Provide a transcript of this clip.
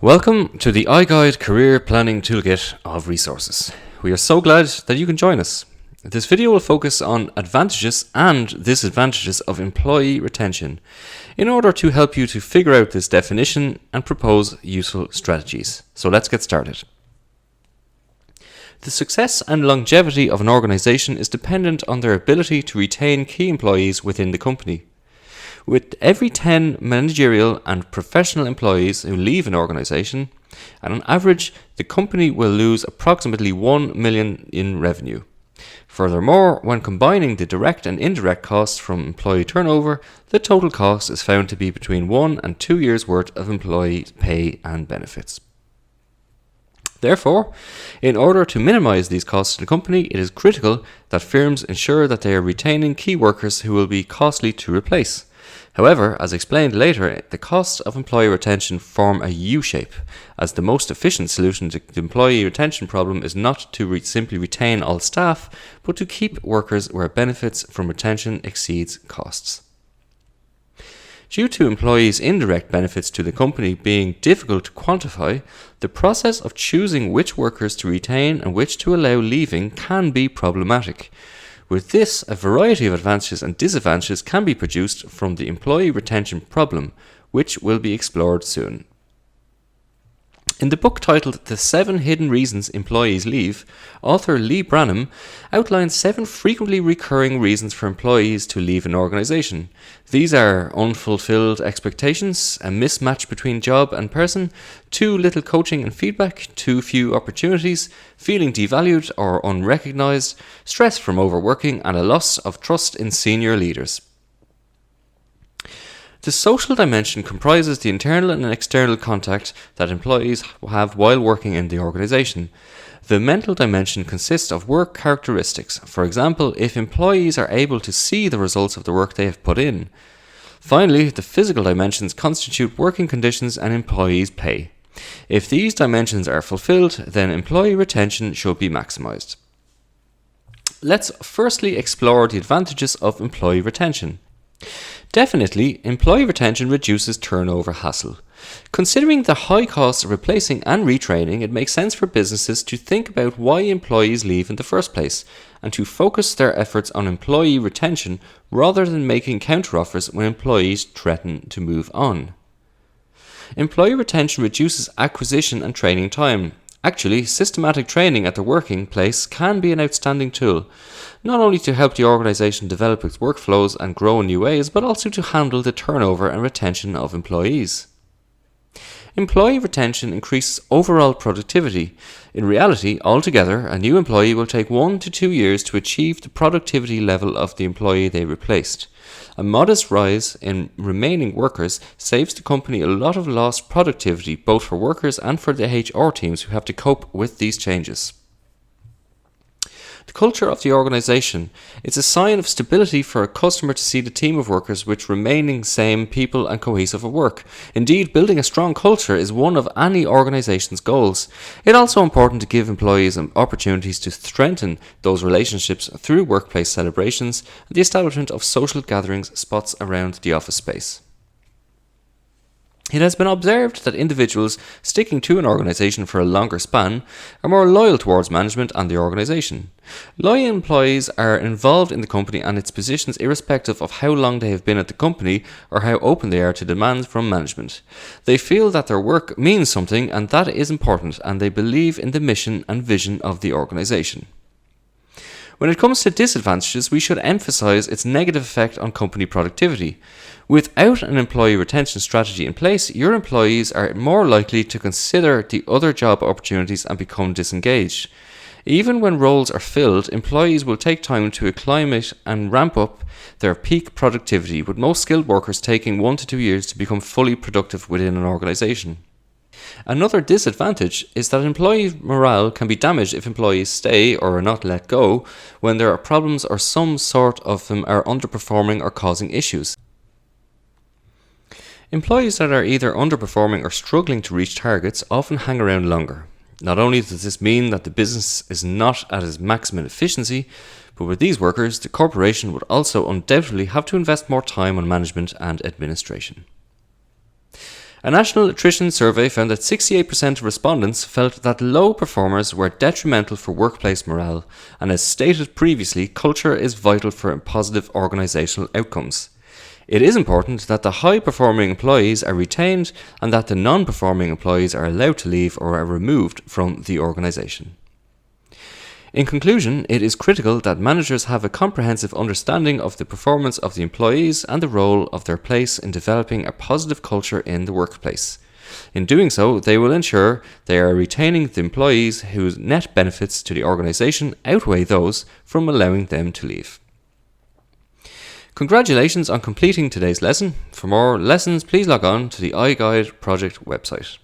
Welcome to the iGuide Career Planning Toolkit of Resources. We are so glad that you can join us. This video will focus on advantages and disadvantages of employee retention in order to help you to figure out this definition and propose useful strategies. So let's get started. The success and longevity of an organization is dependent on their ability to retain key employees within the company. With every 10 managerial and professional employees who leave an organization, on average, the company will lose approximately 1 million in revenue. Furthermore, when combining the direct and indirect costs from employee turnover, the total cost is found to be between 1 and 2 years' worth of employee pay and benefits. Therefore, in order to minimize these costs to the company, it is critical that firms ensure that they are retaining key workers who will be costly to replace. However, as explained later, the costs of employee retention form a U-shape, as the most efficient solution to the employee retention problem is not to simply retain all staff, but to keep workers where benefits from retention exceeds costs. Due to employees' indirect benefits to the company being difficult to quantify, the process of choosing which workers to retain and which to allow leaving can be problematic. With this, a variety of advantages and disadvantages can be produced from the employee retention problem, which will be explored soon. In the book titled The 7 Hidden Reasons Employees Leave, author Lee Branham outlines 7 frequently recurring reasons for employees to leave an organization. These are unfulfilled expectations, a mismatch between job and person, too little coaching and feedback, too few opportunities, feeling devalued or unrecognized, stress from overworking, and a loss of trust in senior leaders. The social dimension comprises the internal and external contact that employees have while working in the organization. The mental dimension consists of work characteristics. For example, if employees are able to see the results of the work they have put in. Finally, the physical dimensions constitute working conditions and employees' pay. If these dimensions are fulfilled, then employee retention should be maximized. Let's firstly explore the advantages of employee retention. Definitely, employee retention reduces turnover hassle. Considering the high costs of replacing and retraining, it makes sense for businesses to think about why employees leave in the first place and to focus their efforts on employee retention rather than making counteroffers when employees threaten to move on. Employee retention reduces acquisition and training time. Actually, systematic training at the working place can be an outstanding tool, not only to help the organization develop its workflows and grow in new ways, but also to handle the turnover and retention of employees. Employee retention increases overall productivity. In reality, altogether, a new employee will take 1 to 2 years to achieve the productivity level of the employee they replaced. A modest rise in remaining workers saves the company a lot of lost productivity, both for workers and for the HR teams who have to cope with these changes. The culture of the organization is a sign of stability for a customer to see the team of workers which remaining same people and cohesive at work. Indeed, building a strong culture is one of any organization's goals. It's also important to give employees opportunities to strengthen those relationships through workplace celebrations and the establishment of social gatherings spots around the office space. It has been observed that individuals sticking to an organization for a longer span are more loyal towards management and the organization. Loyal employees are involved in the company and its positions irrespective of how long they have been at the company or how open they are to demands from management. They feel that their work means something and that is important, and they believe in the mission and vision of the organization. When it comes to disadvantages, we should emphasize its negative effect on company productivity. Without an employee retention strategy in place, your employees are more likely to consider the other job opportunities and become disengaged. Even when roles are filled, employees will take time to acclimate and ramp up their peak productivity, with most skilled workers taking 1 to 2 years to become fully productive within an organization. Another disadvantage is that employee morale can be damaged if employees stay or are not let go when there are problems or some sort of them are underperforming or causing issues. Employees that are either underperforming or struggling to reach targets often hang around longer. Not only does this mean that the business is not at its maximum efficiency, but with these workers, the corporation would also undoubtedly have to invest more time on management and administration. A national attrition survey found that 68% of respondents felt that low performers were detrimental for workplace morale, and as stated previously, culture is vital for positive organisational outcomes. It is important that the high-performing employees are retained and that the non-performing employees are allowed to leave or are removed from the organisation. In conclusion, it is critical that managers have a comprehensive understanding of the performance of the employees and the role of their place in developing a positive culture in the workplace. In doing so, they will ensure they are retaining the employees whose net benefits to the organisation outweigh those from allowing them to leave. Congratulations on completing today's lesson. For more lessons, please log on to the iGuide project website.